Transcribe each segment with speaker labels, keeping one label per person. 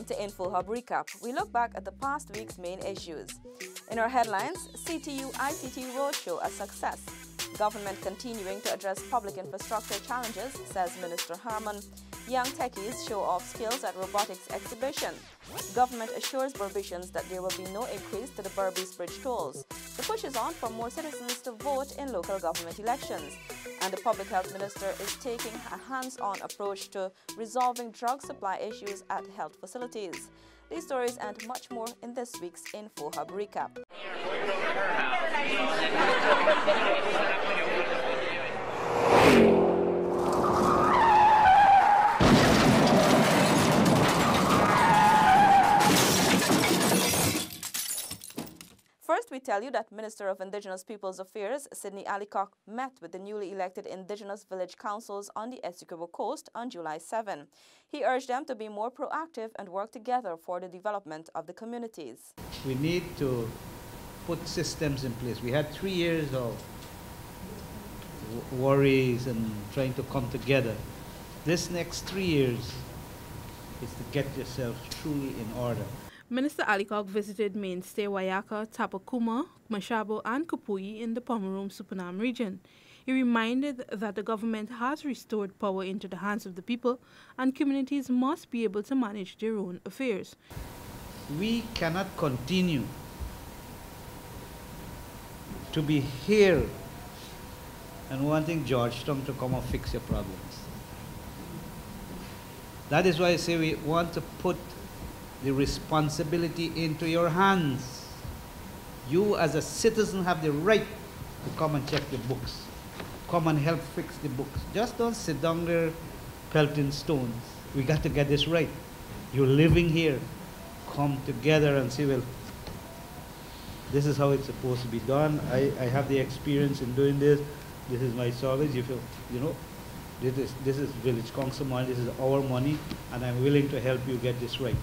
Speaker 1: Welcome to InfoHub Recap. We look back at the past week's main issues. In our headlines, CTU ICT Roadshow a success. Government continuing to address public infrastructure challenges, says Minister Harman. Young techies show off skills at robotics exhibition. Government assures Berbicians that there will be no increase to the Berbice Bridge tolls. The push is on for more citizens to vote in local government elections. And the Public Health Minister is taking a hands-on approach to resolving drug supply issues at health facilities. These stories and much more in this week's InfoHub Recap. First, we tell you that Minister of Indigenous Peoples Affairs, Sidney Alicock, met with the newly elected Indigenous Village Councils on the Essequibo Coast on July 7. He urged them to be more proactive and work together for the development of the communities.
Speaker 2: We need to put systems in place. We had 3 years of worries and trying to come together. This next 3 years is to get yourself truly in order.
Speaker 3: Minister Alicock visited mainstay Wayaka, Tapakuma, Mashabo and Kapui in the Pomeroon Supernam region. He reminded that the government has restored power into the hands of the people and communities must be able to manage their own affairs.
Speaker 2: We cannot continue to be here and wanting Georgetown to come and fix your problems. That is why I say we want to put the responsibility into your hands. You as a citizen have the right to come and check the books. Come and help fix the books. Just don't sit down there pelting stones. We got to get this right. You're living here. Come together and say, well, this is how it's supposed to be done. I have the experience in doing this. This is my service. You feel, this is village council money. This is our money, and I'm willing to help you get this right.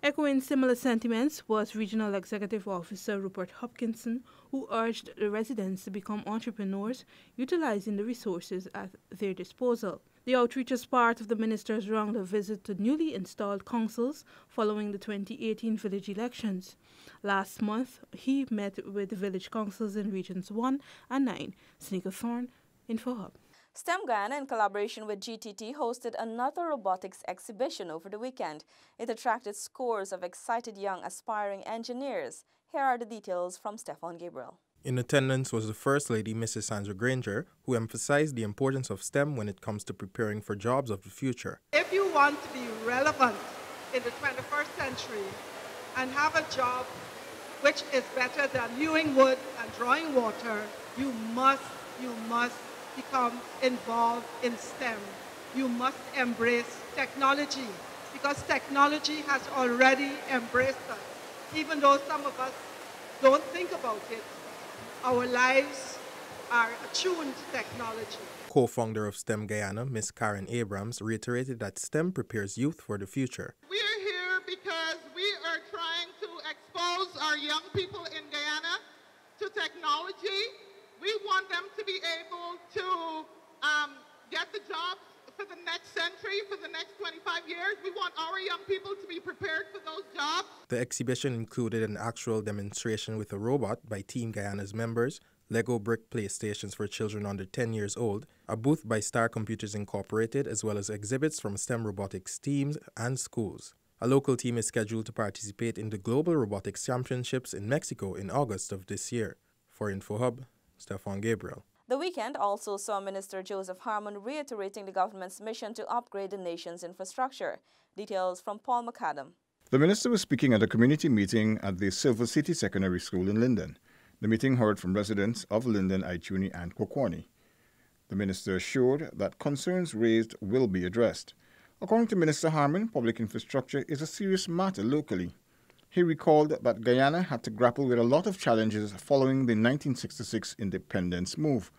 Speaker 3: Echoing similar sentiments was Regional Executive Officer Rupert Hopkinson, who urged the residents to become entrepreneurs, utilizing the resources at their disposal. The outreach is part of the minister's round of visit to newly installed councils following the 2018 village elections. Last month, he met with the village councils in Regions 1 and 9. Sneaker Thorne, InfoHub.
Speaker 1: STEM Guyana, in collaboration with GTT, hosted another robotics exhibition over the weekend. It attracted scores of excited young aspiring engineers. Here are the details from Stefan Gabriel.
Speaker 4: In attendance was the First Lady, Mrs. Sandra Granger, who emphasized the importance of STEM when it comes to preparing for jobs of the future.
Speaker 5: If you want to be relevant in the 21st century and have a job which is better than hewing wood and drawing water, you must become involved in STEM. You must embrace technology because technology has already embraced us. Even though some of us don't think about it, our lives are attuned to technology.
Speaker 4: Co-founder of STEM Guyana, Ms. Karen Abrams, reiterated that STEM prepares youth for the future.
Speaker 6: We are here because we are trying to expose our young people in Guyana to technology. We want them to be able to get the jobs for the next century, for the next 25 years. We want our young people to be prepared for those jobs. The exhibition included an actual demonstration with a robot by Team Guyana's members, Lego brick playstations for children under 10 years old, a booth by Star Computers Incorporated, as well as exhibits from STEM robotics teams and schools. A local team is scheduled to participate in the Global Robotics Championships in Mexico in August of this year. For InfoHub, Stefan Gabriel.
Speaker 1: The weekend also saw Minister Joseph Harman reiterating the government's mission to upgrade the nation's infrastructure. Details from Paul McAdam.
Speaker 7: The minister was speaking at a community meeting at the Silver City Secondary School in Linden. The meeting heard from residents of Linden, Ituni and Kokwani. The minister assured that concerns raised will be addressed. According to Minister Harman, public infrastructure is a serious matter locally. He recalled that Guyana had to grapple with a lot of challenges following the 1966 independence move.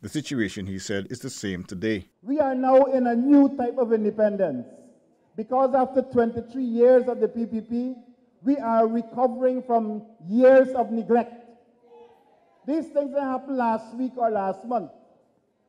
Speaker 7: The situation, he said, is the same today.
Speaker 8: We are now in a new type of independence because after 23 years of the PPP, we are recovering from years of neglect. These things that happened last week or last month,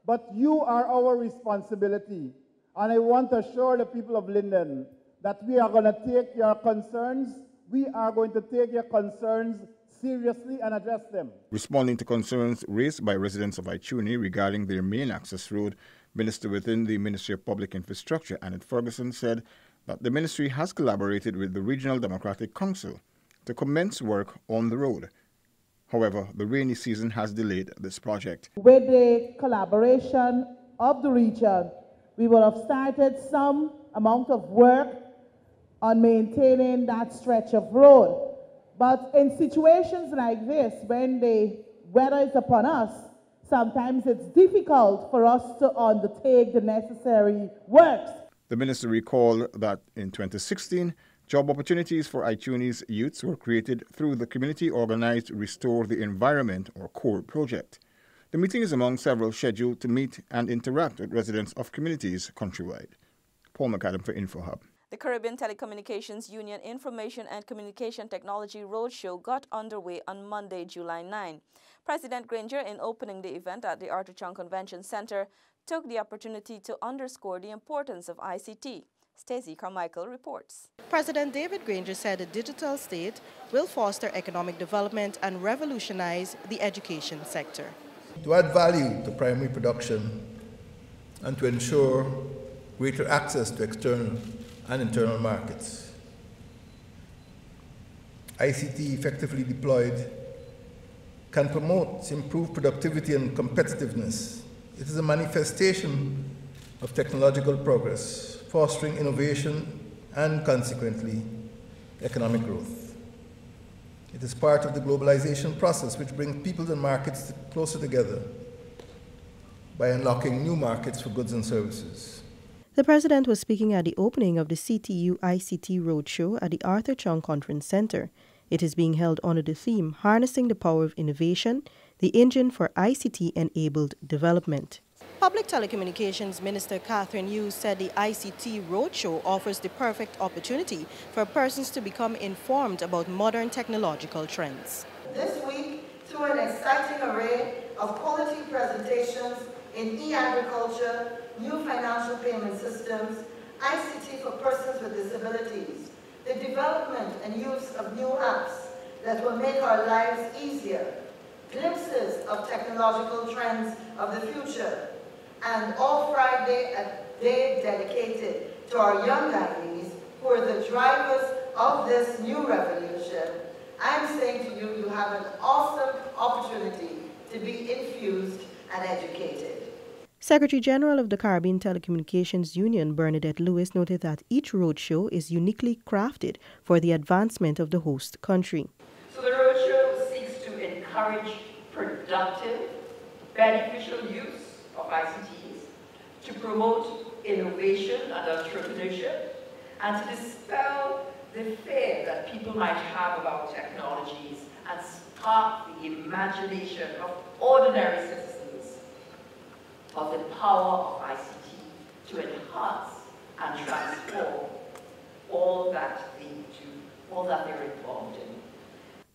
Speaker 8: but you are our responsibility. And I want to assure the people of Linden that we are going to take your concerns. We are going to take your concerns seriously and address them.
Speaker 7: Responding to concerns raised by residents of Ituni regarding their main access road, Minister within the Ministry of Public Infrastructure, Annette Ferguson, said that the ministry has collaborated with the Regional Democratic Council to commence work on the road. However, the rainy season has delayed this project.
Speaker 9: With the collaboration of the region, we will have started some amount of work on maintaining that stretch of road. But in situations like this, when the weather is upon us, sometimes it's difficult for us to undertake the necessary works.
Speaker 7: The minister recalled that in 2016, job opportunities for Ituni's youths were created through the community-organized Restore the Environment, or CORE project. The meeting is among several scheduled to meet and interact with residents of communities countrywide. Paul McAdam for InfoHub.
Speaker 1: The Caribbean Telecommunications Union Information and Communication Technology Roadshow got underway on Monday, July 9. President Granger, in opening the event at the Arthur Chung Convention Center, took the opportunity to underscore the importance of ICT. Stacey Carmichael reports.
Speaker 10: President David Granger said a digital state will foster economic development and revolutionize the education sector.
Speaker 11: To add value to primary production and to ensure greater access to external and internal markets. ICT effectively deployed can promote improved productivity and competitiveness. It is a manifestation of technological progress, fostering innovation and, consequently, economic growth. It is part of the globalization process which brings people and markets closer together by unlocking new markets for goods and services.
Speaker 10: The president was speaking at the opening of the CTU ICT Roadshow at the Arthur Chung Conference Center. It is being held under the theme, Harnessing the Power of Innovation, the Engine for ICT-Enabled Development. Public Telecommunications Minister Catherine Hughes said the ICT Roadshow offers the perfect opportunity for persons to become informed about modern technological trends.
Speaker 12: This week, through an exciting array of quality presentations in e-agriculture, new financial payment systems, ICT for persons with disabilities, the development and use of new apps that will make our lives easier, glimpses of technological trends of the future, and all Friday a day dedicated to our young Guyanese who are the drivers of this new revolution. I'm saying to you, you have an awesome opportunity to be infused and educated.
Speaker 10: Secretary General of the Caribbean Telecommunications Union, Bernadette Lewis, noted that each roadshow is uniquely crafted for the advancement of the host country.
Speaker 13: So the roadshow seeks to encourage productive, beneficial use of ICTs, to promote innovation and entrepreneurship, and to dispel the fear that people might have about technologies and spark the imagination of ordinary citizens of the power of ICT to enhance and transform all that they're involved in.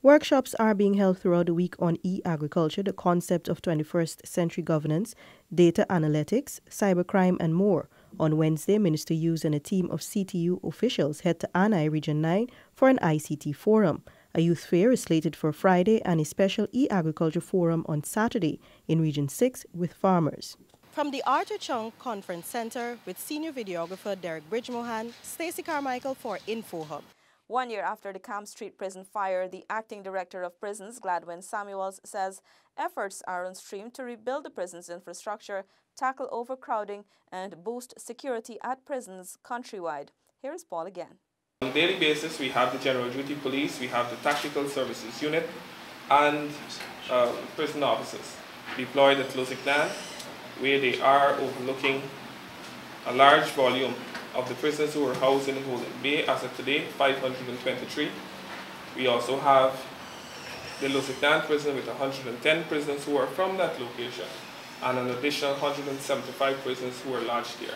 Speaker 10: Workshops are being held throughout the week on e-agriculture, the concept of 21st century governance, data analytics, cybercrime, and more. On Wednesday, Minister Hughes and a team of CTU officials head to Anai Region 9 for an ICT forum. A youth fair is slated for Friday and a special e-agriculture forum on Saturday in Region 6 with farmers. From the Arthur Chung Conference Center with senior videographer Derek Bridgemohan, Stacey Carmichael for InfoHub.
Speaker 1: 1 year after the Camp Street prison fire, the acting director of prisons, Gladwin Samuels, says efforts are on stream to rebuild the prison's infrastructure, tackle overcrowding, and boost security at prisons countrywide. Here is Paul again.
Speaker 14: On a daily basis, we have the General Duty Police, we have the Tactical Services Unit, and prison officers deployed at Lusiknan, where they are overlooking a large volume of the prisoners who are housed in the Holding Bay. As of today, 523. We also have the Lusiknan prison with 110 prisoners who are from that location, and an additional 175 prisoners who are lodged here.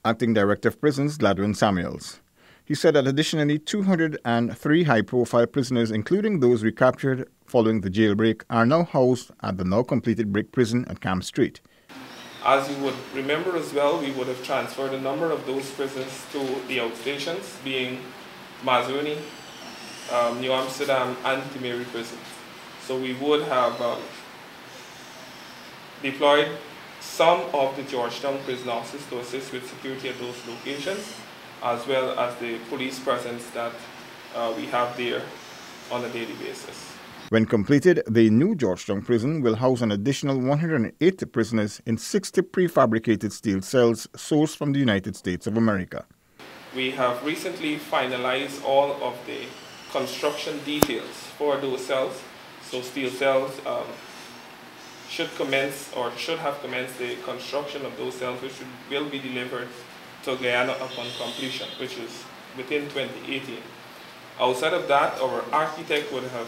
Speaker 7: Acting Director of Prisons, Gladwin Samuels. He said that additionally 203 high-profile prisoners, including those recaptured following the jailbreak, are now housed at the now-completed Brick Prison at Camp Street.
Speaker 14: As you would remember as well, we would have transferred a number of those prisons to the outstations, being Mazuni, New Amsterdam, and Timeri prisons. So we would have deployed some of the Georgetown prison officers to assist with security at those locations, as well as the police presence that we have there on a daily basis.
Speaker 7: When completed, the new Georgetown prison will house an additional 180 prisoners in 60 prefabricated steel cells sourced from the United States of America.
Speaker 14: We have recently finalized all of the construction details for those cells. So steel cells should have commenced the construction of those cells, which will be delivered to Guyana upon completion, which is within 2018. Outside of that, our architect would have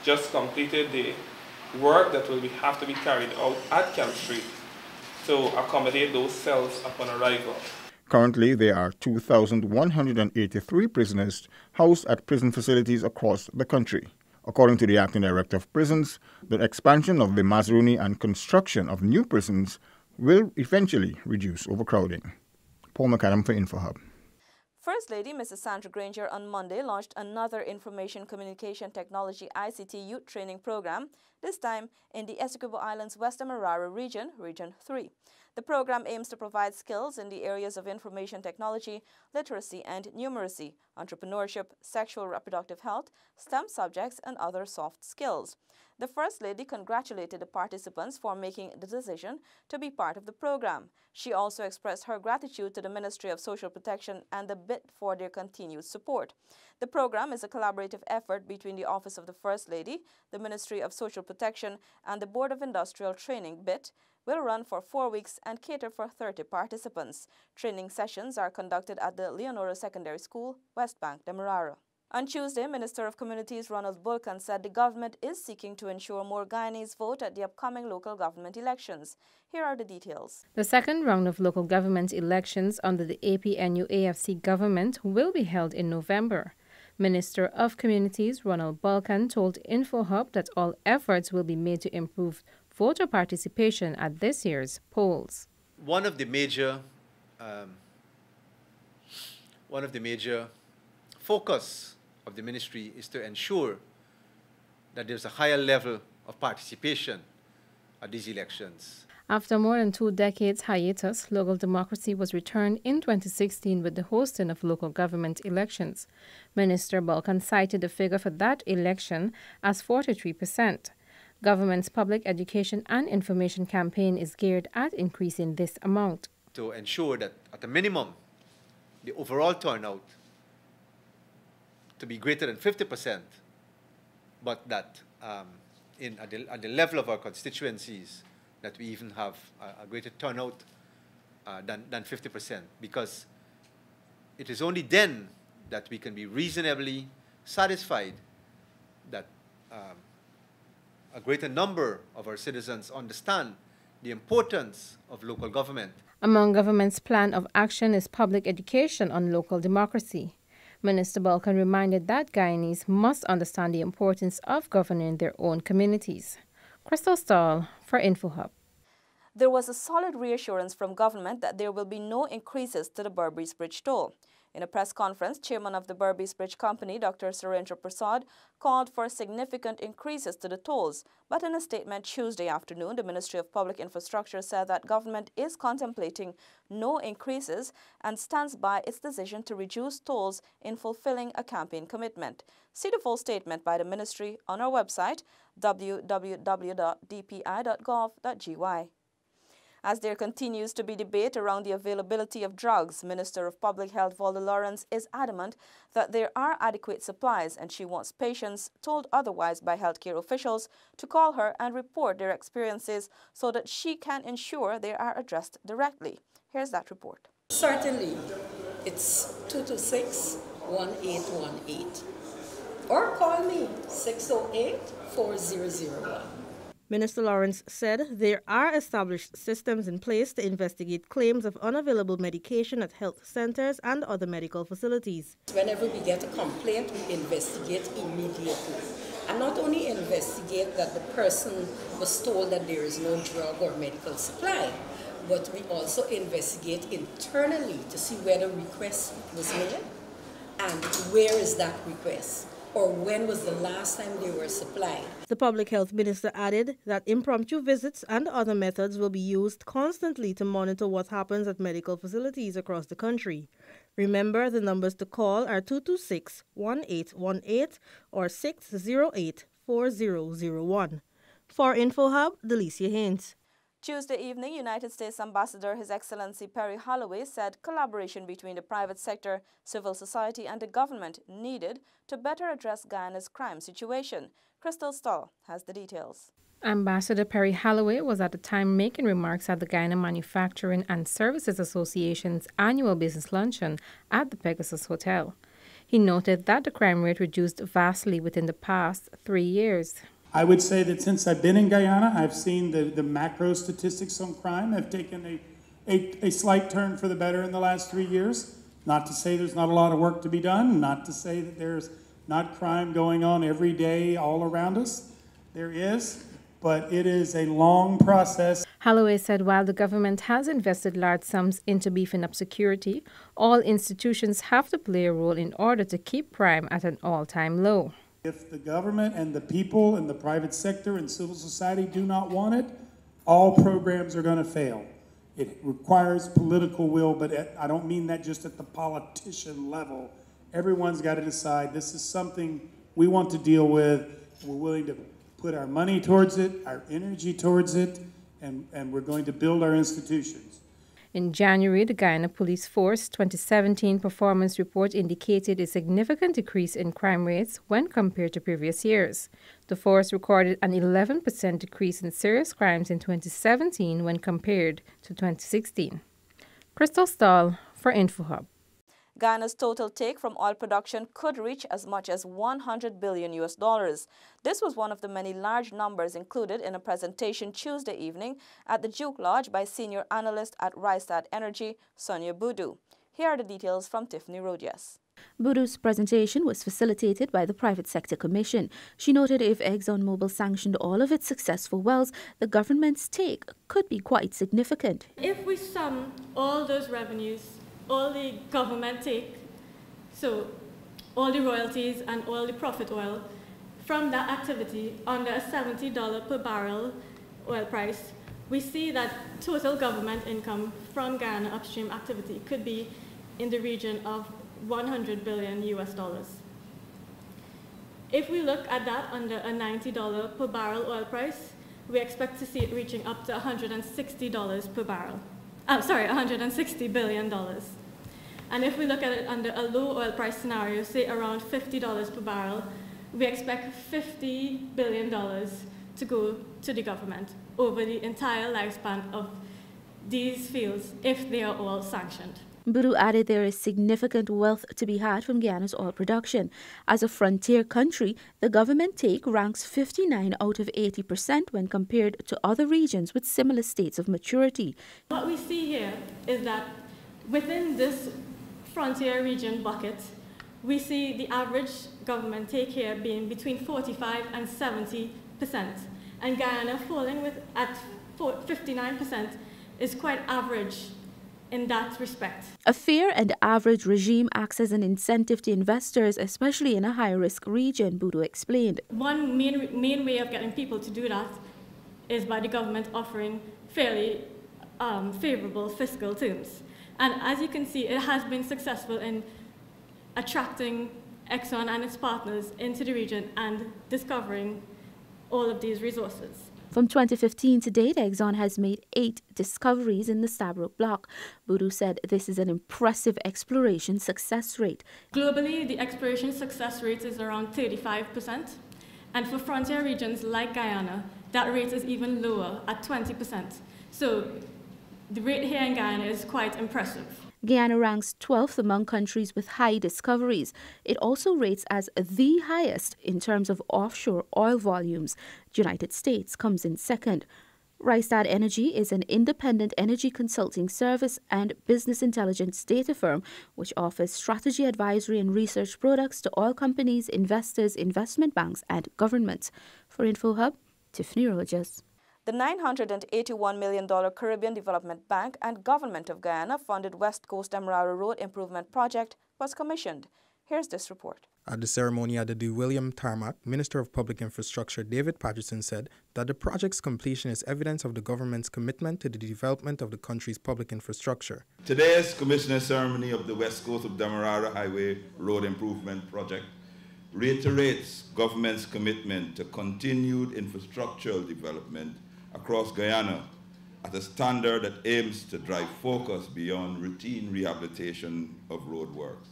Speaker 14: just completed the work that will have to be carried out at Camp Street to accommodate those cells upon arrival.
Speaker 7: Currently, there are 2,183 prisoners housed at prison facilities across the country. According to the Acting Director of Prisons, the expansion of the Mazruni and construction of new prisons will eventually reduce overcrowding. Paul McAdam for InfoHub.
Speaker 1: First Lady Mrs. Sandra Granger on Monday launched another Information Communication Technology ICT Youth Training Program, this time in the Essequibo Islands West Demerara region, Region 3. The program aims to provide skills in the areas of information technology, literacy and numeracy, entrepreneurship, sexual reproductive health, STEM subjects, and other soft skills. The First Lady congratulated the participants for making the decision to be part of the program. She also expressed her gratitude to the Ministry of Social Protection and the BIT for their continued support. The program is a collaborative effort between the Office of the First Lady, the Ministry of Social Protection, and the Board of Industrial Training, BIT, will run for 4 weeks and cater for 30 participants. Training sessions are conducted at the Leonora Secondary School, West Bank, Demerara. On Tuesday, Minister of Communities Ronald Bulkan said the government is seeking to ensure more Guyanese vote at the upcoming local government elections. Here are the details.
Speaker 15: The second round of local government elections under the APNU-AFC government will be held in November. Minister of Communities Ronald Bulkan told InfoHub that all efforts will be made to improve voter participation at this year's polls.
Speaker 16: One of the major focus of the ministry is to ensure that there's a higher level of participation at these elections.
Speaker 15: After more than 2 decades hiatus, local democracy was returned in 2016 with the hosting of local government elections. Minister Bulkan cited the figure for that election as 43%. Government's public education and information campaign is geared at increasing this amount.
Speaker 16: To ensure that at a minimum, the overall turnout to be greater than 50%, but that at the level of our constituencies, that we even have a greater turnout than 50%, because it is only then that we can be reasonably satisfied that a greater number of our citizens understand the importance of local government.
Speaker 15: Among government's plan of action is public education on local democracy. Minister Bulkan reminded that Guyanese must understand the importance of governing their own communities. Crystal Stahl for InfoHub.
Speaker 1: There was a solid reassurance from government that there will be no increases to the Berbice Bridge toll. In a press conference, Chairman of the Berbice Bridge Company, Dr. Surendra Prasad, called for significant increases to the tolls. But in a statement Tuesday afternoon, the Ministry of Public Infrastructure said that government is contemplating no increases and stands by its decision to reduce tolls in fulfilling a campaign commitment. See the full statement by the ministry on our website, www.dpi.gov.gy. As there continues to be debate around the availability of drugs, Minister of Public Health Valda Lawrence is adamant that there are adequate supplies, and she wants patients told otherwise by healthcare officials to call her and report their experiences so that she can ensure they are addressed directly. Here's that report.
Speaker 17: Certainly, it's 226-1818 or call me 608-4001.
Speaker 3: Minister Lawrence said there are established systems in place to investigate claims of unavailable medication at health centers and other medical facilities.
Speaker 17: Whenever we get a complaint, we investigate immediately. and not only investigate that the person was told that there is no drug or medical supply, but we also investigate internally to see whether request was made and where is that request, or when was the last time they were supplied.
Speaker 3: The public health minister added that impromptu visits and other methods will be used constantly to monitor what happens at medical facilities across the country. Remember, the numbers to call are 226-1818 or 608-4001. For InfoHub, Delicia Haynes.
Speaker 1: Tuesday evening, United States Ambassador His Excellency Perry Holloway said collaboration between the private sector, civil society and the government needed to better address Guyana's crime situation. Crystal Stahl has the details.
Speaker 15: Ambassador Perry Holloway was at the time making remarks at the Guyana Manufacturing and Services Association's annual business luncheon at the Pegasus Hotel. He noted that the crime rate reduced vastly within the past 3 years.
Speaker 18: I would say that since I've been in Guyana, I've seen the macro statistics on crime have taken a slight turn for the better in the last 3 years. Not to say there's not a lot of work to be done, not to say that there's not crime going on every day all around us. There is, but it is a long process.
Speaker 15: Holloway said while the government has invested large sums into beefing up security, all institutions have to play a role in order to keep crime at an all-time low.
Speaker 18: If the government and the people and the private sector and civil society do not want it, all programs are going to fail. It requires political will, but I don't mean that just at the politician level. Everyone's got to decide this is something we want to deal with. We're willing to put our money towards it, our energy towards it, and we're going to build our institutions.
Speaker 15: In January, the Guyana Police Force 2017 performance report indicated a significant decrease in crime rates when compared to previous years. The force recorded an 11% decrease in serious crimes in 2017 when compared to 2016. Crystal Stahl for InfoHub.
Speaker 1: Guyana's total take from oil production could reach as much as $100 billion. This was one of the many large numbers included in a presentation Tuesday evening at the Duke Lodge by senior analyst at Rystad Energy, Sonia Boudou. Here are the details from Tiffany Rodias.
Speaker 19: Boudou's presentation was facilitated by the Private Sector Commission. She noted if ExxonMobil sanctioned all of its successful wells, the government's take could be quite significant.
Speaker 20: If we sum all those revenues, all the government take, so all the royalties and all the profit oil, from that activity under a $70 per barrel oil price, we see that total government income from Guyana upstream activity could be in the region of $100 billion. If we look at that under a $90 per barrel oil price, we expect to see it reaching up to $160 per barrel. $160 billion. And if we look at it under a low oil price scenario, say around $50 per barrel, we expect $50 billion to go to the government over the entire lifespan of these fields if they are all sanctioned.
Speaker 19: Boudou added there is significant wealth to be had from Guyana's oil production. As a frontier country, the government take ranks 59 out of 80% when compared to other regions with similar states of maturity.
Speaker 20: What we see here is that within this frontier region bucket, we see the average government take here being between 45 and 70%. And Guyana falling at 59% is quite average in that respect.
Speaker 19: A fair and average regime acts as an incentive to investors, especially in a high-risk region, Boudou explained.
Speaker 20: One main way of getting people to do that is by the government offering fairly favorable fiscal terms. And as you can see, it has been successful in attracting Exxon and its partners into the region and discovering all of these resources.
Speaker 19: From 2015 to date, Exxon has made 8 discoveries in the Stabroek Block. Boudou said this is an impressive exploration success rate.
Speaker 20: Globally, the exploration success rate is around 35%. And for frontier regions like Guyana, that rate is even lower at 20%. So the rate here in Guyana is quite impressive.
Speaker 19: Guyana ranks 12th among countries with high discoveries. It also rates as the highest in terms of offshore oil volumes. The United States comes in second. Rystad Energy is an independent energy consulting service and business intelligence data firm which offers strategy advisory and research products to oil companies, investors, investment banks and governments. For InfoHub, Tiffany Rogers.
Speaker 1: The $981 million Caribbean Development Bank and Government of Guyana funded West Coast Demerara Road Improvement Project was commissioned. Here's this report.
Speaker 4: At the ceremony at the De William Tarmac, Minister of Public Infrastructure David Patterson said that the project's completion is evidence of the government's commitment to the development of the country's public infrastructure.
Speaker 21: Today's commissioning ceremony of the West Coast of Demerara Highway Road Improvement Project reiterates government's commitment to continued infrastructural development across Guyana at a standard that aims to drive focus beyond routine rehabilitation of roadworks.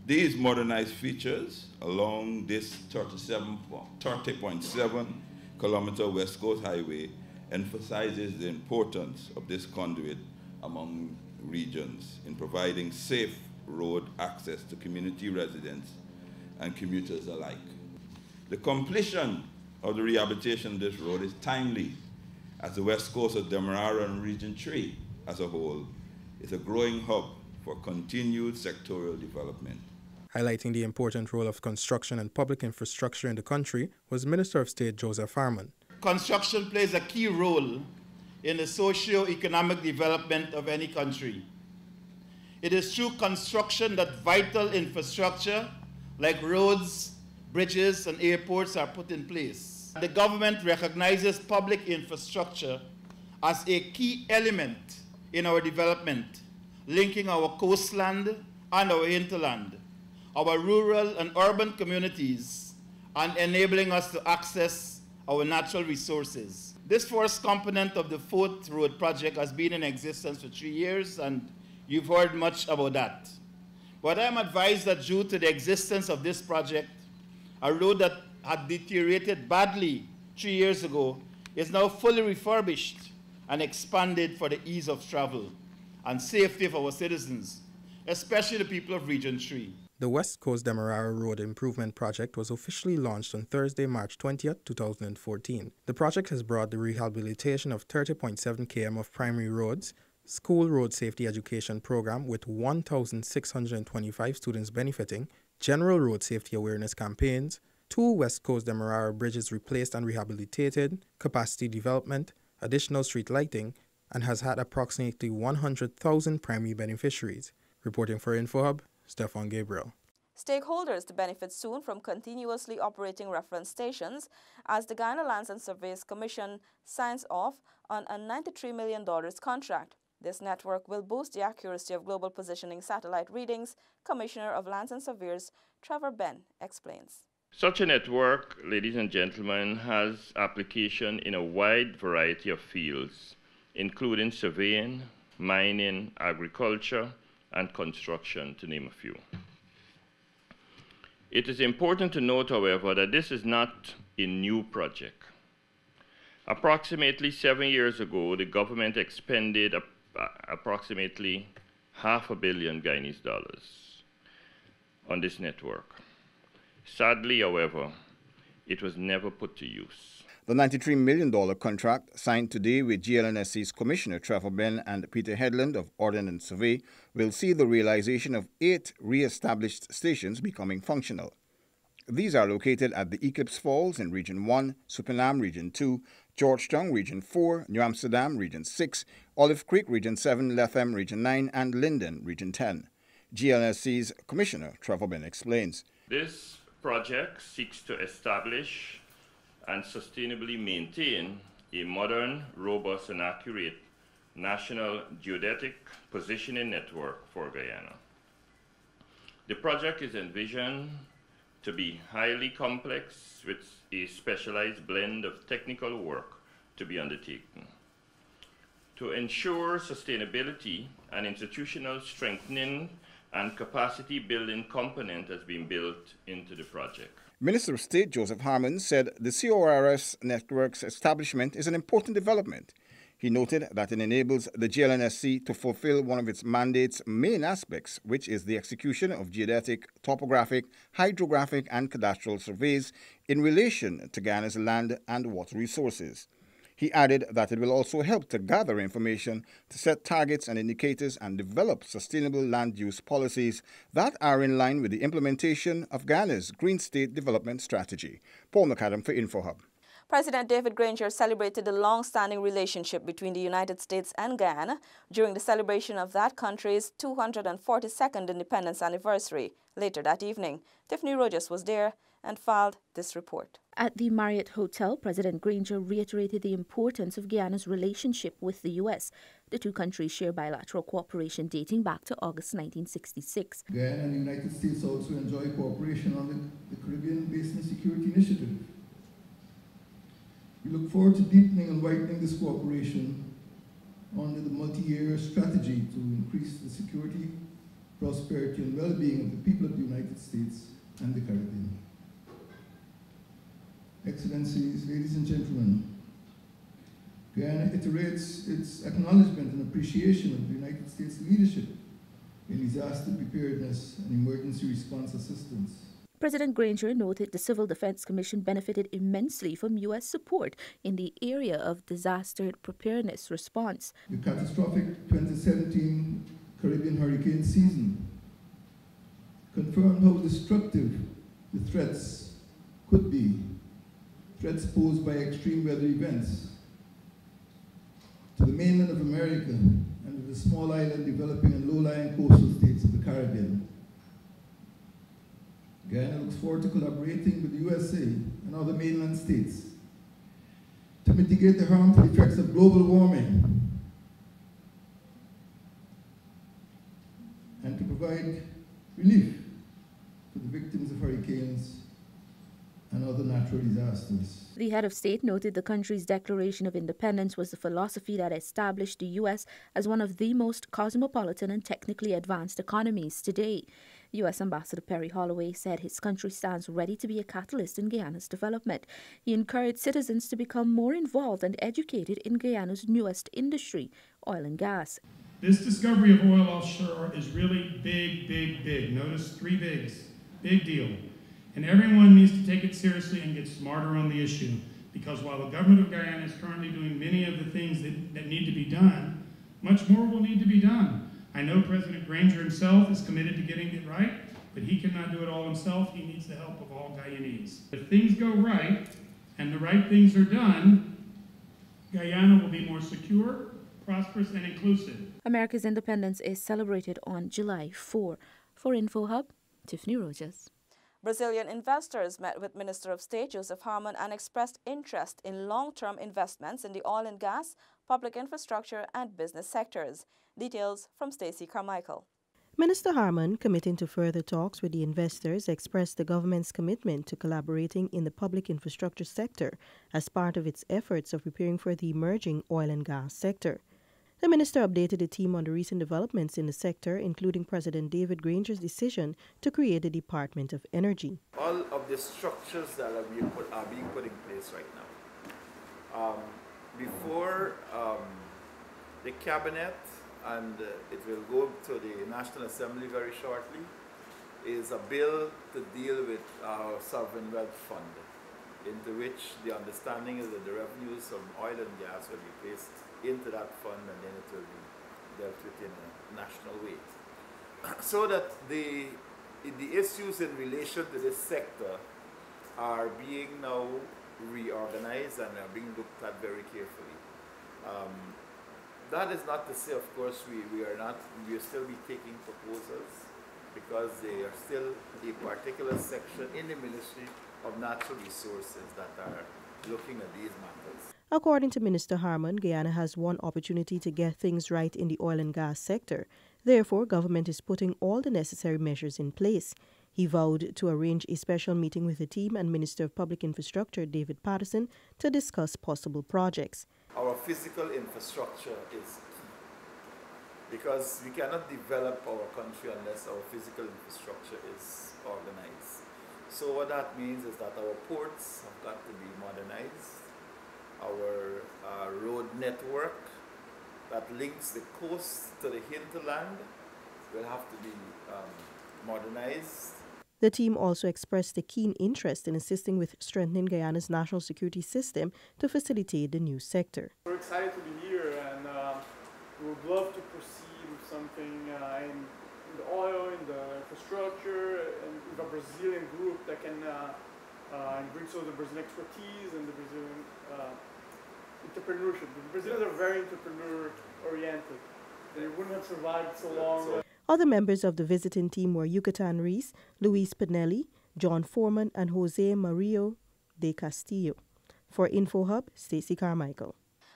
Speaker 21: These modernized features along this 30.7 kilometer West Coast Highway emphasizes the importance of this conduit among regions in providing safe road access to community residents and commuters alike. The completion of the rehabilitation of this road is timely, as the West Coast of Demerara and Region 3 as a whole is a growing hub for continued sectorial development.
Speaker 4: Highlighting the important role of construction and public infrastructure in the country was Minister of State Joseph Harmon.
Speaker 22: Construction plays a key role in the socio-economic development of any country. It is through construction that vital infrastructure like roads, bridges, and airports are put in place. The government recognizes public infrastructure as a key element in our development, linking our coastland and our hinterland, our rural and urban communities, and enabling us to access our natural resources. This first component of the Fourth Road Project has been in existence for 3 years, and you've heard much about that. But I'm advised that due to the existence of this project, a road that had deteriorated badly 3 years ago is now fully refurbished and expanded for the ease of travel and safety of our citizens, especially the people of Region 3.
Speaker 4: The West Coast Demerara Road Improvement Project was officially launched on Thursday, March 20, 2014. The project has brought the rehabilitation of 30.7 km of primary roads, school road safety education program with 1,625 students benefiting, general road safety awareness campaigns, 2 West Coast Demerara bridges replaced and rehabilitated, capacity development, additional street lighting, and has had approximately 100,000 primary beneficiaries. Reporting for InfoHub, Stefan Gabriel.
Speaker 1: Stakeholders to benefit soon from continuously operating reference stations as the Guyana Lands and Surveys Commission signs off on a $93 million contract. This network will boost the accuracy of global positioning satellite readings, Commissioner of Lands and Surveyors Trevor Ben explains.
Speaker 23: Such a network, ladies and gentlemen, has application in a wide variety of fields, including surveying, mining, agriculture, and construction, to name a few. It is important to note, however, that this is not a new project. Approximately 7 years ago, the government expended approximately $500 million Guyanese dollars on this network. Sadly, however, it was never put to use.
Speaker 7: The $93 million contract signed today with GLNSC's Commissioner Trevor Ben and Peter Headland of Ordnance Survey will see the realization of 8 re-established stations becoming functional. These are located at the Eclipse Falls in Region 1, Supinam Region 2, Georgetown Region 4, New Amsterdam Region 6, Olive Creek Region 7, Lethem Region 9, and Linden Region 10. GLNSC's Commissioner Trevor Ben explains.
Speaker 23: This project seeks to establish and sustainably maintain a modern, robust, and accurate national geodetic positioning network for Guyana. The project is envisioned to be highly complex with a specialized blend of technical work to be undertaken. To ensure sustainability, an institutional strengthening and capacity building component has been built into the project.
Speaker 7: Minister of State Joseph Harmon said the CORS network's establishment is an important development. He noted that it enables the GLNSC to fulfill one of its mandate's main aspects, which is the execution of geodetic, topographic, hydrographic, and cadastral surveys in relation to Guyana's land and water resources. He added that it will also help to gather information to set targets and indicators and develop sustainable land use policies that are in line with the implementation of Guyana's Green State Development Strategy. Paul McAdam for InfoHub.
Speaker 1: President David Granger celebrated the long-standing relationship between the United States and Guyana during the celebration of that country's 242nd independence anniversary later that evening. Tiffany Rogers was there and filed this report.
Speaker 19: At the Marriott Hotel, President Granger reiterated the importance of Guyana's relationship with the U.S. The two countries share bilateral cooperation dating back to August 1966.
Speaker 11: Guyana and the United States also enjoy cooperation on the Caribbean Basin Security Initiative. We look forward to deepening and widening this cooperation under the multi-year strategy to increase the security, prosperity, and well-being of the people of the United States and the Caribbean. Excellencies, ladies and gentlemen, Guyana iterates its acknowledgement and appreciation of the United States leadership in disaster preparedness and emergency response assistance.
Speaker 19: President Granger noted the Civil Defense Commission benefited immensely from U.S. support in the area of disaster preparedness response.
Speaker 11: The catastrophic 2017 Caribbean hurricane season confirmed how destructive the threats could be. Threats posed by extreme weather events to the mainland of America and to the small island developing and low-lying coastal states of the Caribbean. Guyana looks forward to collaborating with the USA and other mainland states to mitigate the harmful effects of global warming and to provide relief to the victims of hurricanes and other natural disasters.
Speaker 19: The head of state noted the country's declaration of independence was the philosophy that established the U.S. as one of the most cosmopolitan and technically advanced economies today. U.S. Ambassador Perry Holloway said his country stands ready to be a catalyst in Guyana's development. He encouraged citizens to become more involved and educated in Guyana's newest industry, oil and gas.
Speaker 18: This discovery of oil offshore is really big, big, big. Notice 3 bigs. Big deal. And everyone needs to take it seriously and get smarter on the issue, because while the government of Guyana is currently doing many of the things that need to be done, much more will need to be done. I know President Granger himself is committed to getting it right, but he cannot do it all himself. He needs the help of all Guyanese. If things go right and the right things are done, Guyana will be more secure, prosperous, and inclusive.
Speaker 19: America's independence is celebrated on July 4. For InfoHub, Tiffany Rogers.
Speaker 1: Brazilian investors met with Minister of State Joseph Harmon and expressed interest in long-term investments in the oil and gas, public infrastructure, and business sectors. Details from Stacey Carmichael.
Speaker 10: Minister Harmon, committing to further talks with the investors, expressed the government's commitment to collaborating in the public infrastructure sector as part of its efforts of preparing for the emerging oil and gas sector. The minister updated the team on the recent developments in the sector, including President David Granger's decision to create the Department of Energy.
Speaker 2: All of the structures that are being put in place right now. Before the cabinet, and it will go to the National Assembly very shortly, is a bill to deal with our sovereign wealth fund, into which the understanding is that the revenues from oil and gas will be placed into that fund, and then it will be dealt with in a national way. So that the issues in relation to this sector are being now reorganized and are being looked at very carefully. That is not to say, of course, we will still be taking proposals, because they are still a particular section in the Ministry of Natural Resources that are looking at these matters.
Speaker 10: According to Minister Harmon, Guyana has one opportunity to get things right in the oil and gas sector. Therefore, government is putting all the necessary measures in place. He vowed to arrange a special meeting with the team and Minister of Public Infrastructure, David Patterson, to discuss possible projects.
Speaker 2: Our physical infrastructure is key, because we cannot develop our country unless our physical infrastructure is organized. So what that means is that our ports have got to be modernized. Our road network that links the coast to the hinterland will have to be modernized.
Speaker 10: The team also expressed a keen interest in assisting with strengthening Guyana's national security system to facilitate the new sector.
Speaker 5: We're excited to be here, and we would love to proceed with something in the oil, in the infrastructure, and with a Brazilian group that can bring some of the Brazilian expertise and the Brazilian entrepreneurship. The Brazilians are very entrepreneur-oriented. They wouldn't have survived so long.
Speaker 10: Other members of the visiting team were Yucatan Reese, Luis Pinelli, John Foreman, and Jose Mario de Castillo. For InfoHub, Stacey Carmichael.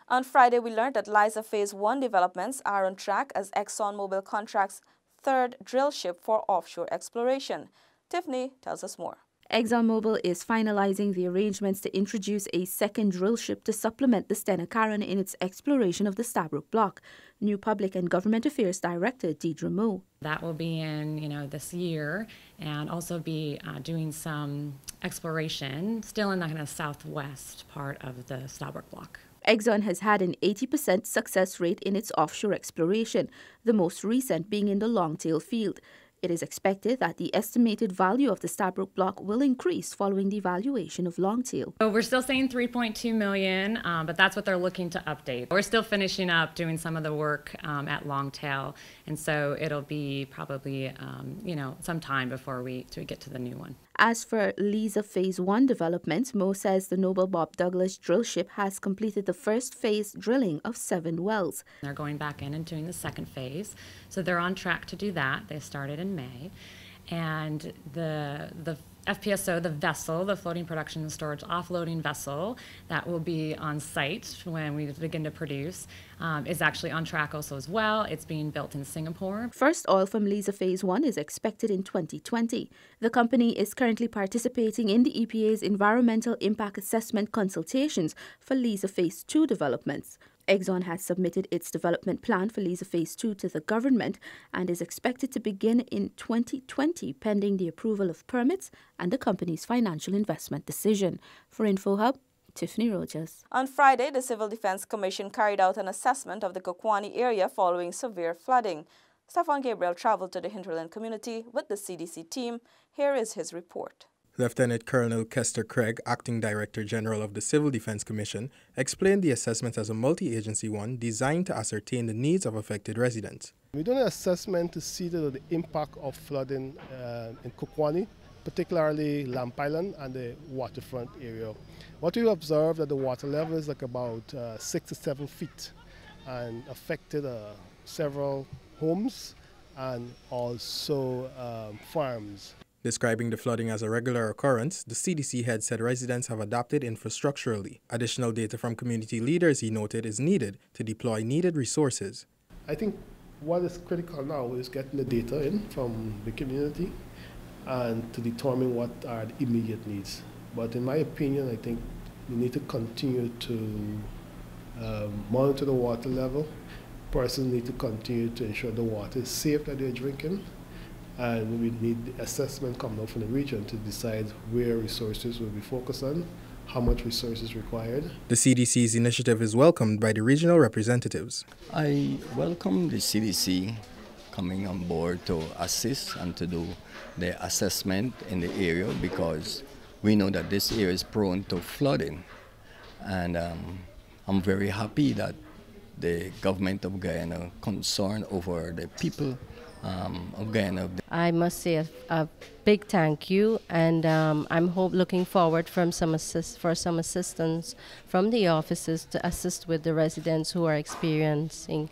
Speaker 1: On Friday, we learned that Liza Phase 1 developments are on track as ExxonMobil contracts third drill ship for offshore exploration. Tiffany tells us more.
Speaker 19: ExxonMobil is finalizing the arrangements to introduce a second drill ship to supplement the Stena Carron in its exploration of the Stabroek Block. New Public and Government Affairs Director Deidre Moe.
Speaker 6: That will be in, this year, and also be doing some exploration still in the kind of southwest part of the Stabroek Block.
Speaker 19: Exxon has had an 80% success rate in its offshore exploration, the most recent being in the Longtail field. It is expected that the estimated value of the Stabroek Block will increase following the evaluation of Longtail.
Speaker 6: So we're still saying $3.2 million, but that's what they're looking to update. We're still finishing up doing some of the work at Longtail, and so it'll be probably, some time before we get to the new one.
Speaker 19: As for Liza Phase 1 developments, Mo says the Noble Bob Douglas drill ship has completed the first phase drilling of 7 wells.
Speaker 6: They're going back in and doing the second phase, so they're on track to do that. They started in May, and the FPSO, the vessel, the floating production and storage offloading vessel that will be on site when we begin to produce, is actually on track also as well. It's being built in Singapore.
Speaker 19: First oil from Liza Phase 1 is expected in 2020. The company is currently participating in the EPA's environmental impact assessment consultations for Liza Phase 2 developments. Exxon has submitted its development plan for Liza Phase 2 to the government and is expected to begin in 2020 pending the approval of permits and the company's financial investment decision. For InfoHub, Tiffany Rogers.
Speaker 1: On Friday, the Civil Defense Commission carried out an assessment of the Kokwani area following severe flooding. Stefan Gabriel traveled to the hinterland community with the CDC team. Here is his report.
Speaker 4: Lieutenant Colonel Kester Craig, Acting Director General of the Civil Defense Commission, explained the assessment as a multi-agency one designed to ascertain the needs of affected residents.
Speaker 8: We done an assessment to see the impact of flooding in Kokwani, particularly Lamp Island and the waterfront area. What we observed that the water level is like about 6 to 7 feet and affected several homes and also farms.
Speaker 4: Describing the flooding as a regular occurrence, the CDC head said residents have adapted infrastructurally. Additional data from community leaders, he noted, is needed to deploy needed resources.
Speaker 8: I think what is critical now is getting the data in from the community and to determine what are the immediate needs. But in my opinion, I think we need to continue to monitor the water level. Persons need to continue to ensure the water is safe that they're drinking. And we need the assessment coming out from the region to decide where resources will be focused on, how much resources required.
Speaker 4: The CDC's initiative is welcomed by the regional representatives.
Speaker 24: I welcome the CDC coming on board to assist and to do the assessment in the area because we know that this area is prone to flooding. And I'm very happy that the government of Guyana concerned over the people of Guyana.
Speaker 25: I must say a big thank you, and I'm looking forward for some assistance from the offices to assist with the residents who are experiencing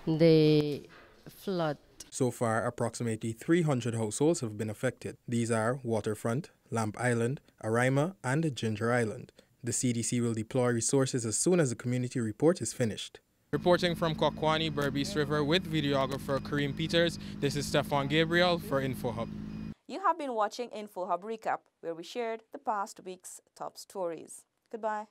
Speaker 25: the flood.
Speaker 4: So far, approximately 300 households have been affected. These are Waterfront, Lamp Island, Araima, and Ginger Island. The CDC will deploy resources as soon as the community report is finished.
Speaker 26: Reporting from Kokwani, Berbice River with videographer Kareem Peters, this is Stefan Gabriel for InfoHub.
Speaker 1: You have been watching InfoHub Recap, where we shared the past week's top stories. Goodbye.